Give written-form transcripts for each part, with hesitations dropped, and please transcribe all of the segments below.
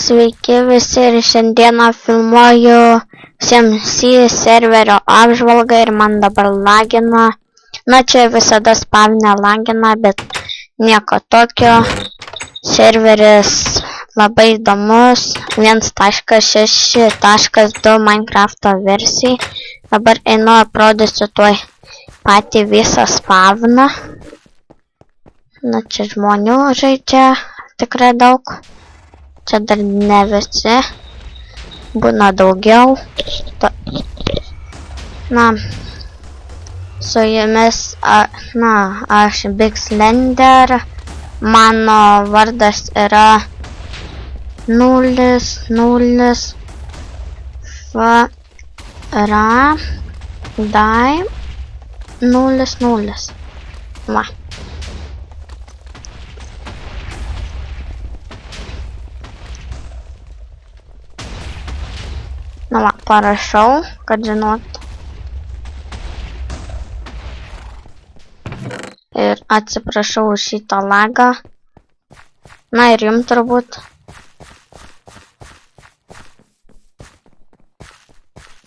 Sveiki visi ir šiandieną filmuoju CMC serverio apžvalgą ir man dabar lagina. Na čia visada spavne lagina, bet nieko tokio. Serveris labai įdomus, 1.6.2 Minecrafto versijai. Dabar einu aprodysiu tuoj patį visą spavną. Na čia žmonių žaidžia tikrai daug. Čia dar ne visi, būna daugiau. Na, su jumis, aš Big Slender, mano vardas yra 00 Va. Na va, parašau, kad žinot. Ir atsiprašau už šitą lagą. Na ir jums turbūt.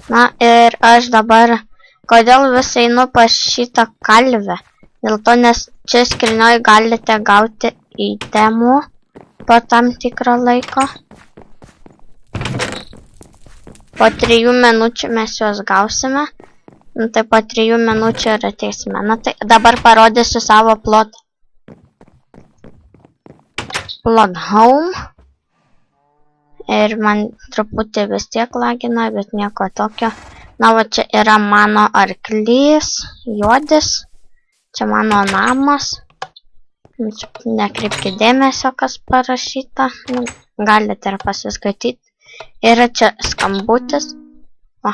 Na ir aš dabar, kodėl vis einu pas šitą kalvę? Dėl to, nes čia skrynioj galite gauti itemų po tam tikro laiko. Po 3 minučių mes juos gausime. Nu, tai po 3 minučių ir ateisime. Na tai dabar parodysiu savo plot home. Ir man truputį vis tiek lagina, bet nieko tokio. Na va, čia yra mano arklys, juodis. Čia mano namas. Nekreipkite dėmesio, kas parašyta. Galite ir pasiskaityti. Yra čia skambutis. Va,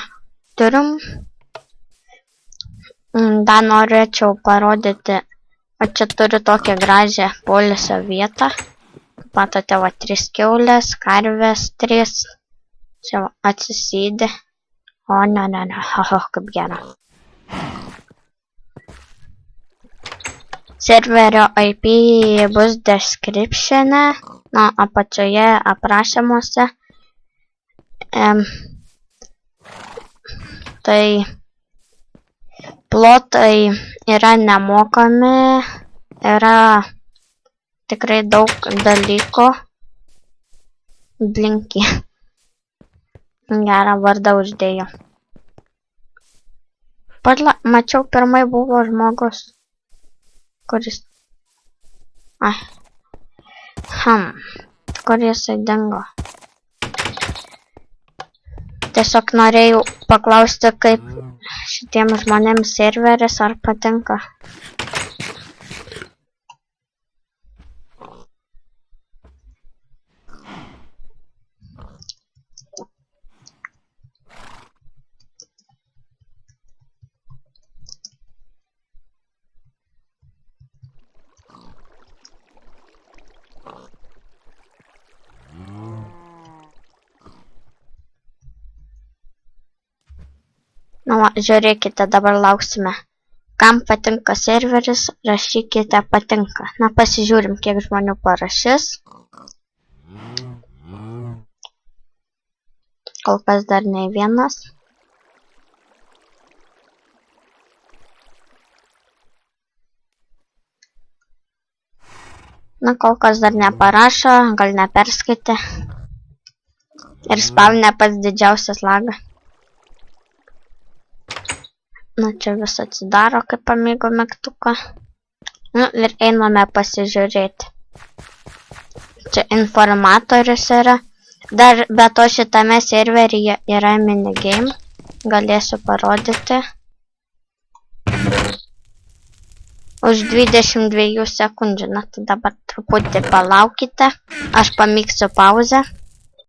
turim. Dar norėčiau parodyti. O čia turiu tokią gražią poilsio vietą. Matote, va, 3 kiaulės, karvės, 3. Čia va, atsisėdi. O, ne, kaip gera. Serverio IP bus descriptione, na, apačioje aprašymuose. Tai plotai yra nemokami, yra tikrai daug dalykų. Blinky. Gerą vardą uždėjo. Mačiau, pirmai buvo žmogus, kuris... Kur jisai dingo. Tiesiog norėjau paklausti, kaip šitiems žmonėms serveris ar patinka. Na va, žiūrėkite, dabar lauksime. Kam patinka serveris, rašykite patinka. Na, pasižiūrim, kiek žmonių parašys. Kol kas dar nei vienas. Na, kol kas dar neparašo, gal neperskaitė. Ir spavne pats didžiausias lagas. Na, čia vis atsidaro, kaip pamėgo mygtuką. Nu, ir einame pasižiūrėti. Čia informatorius yra. Dar be to šitame serveryje yra minigame. Galėsiu parodyti. Už 22 sekundžių. Na, tai dabar truputį palaukite. Aš pamyksiu pauzę.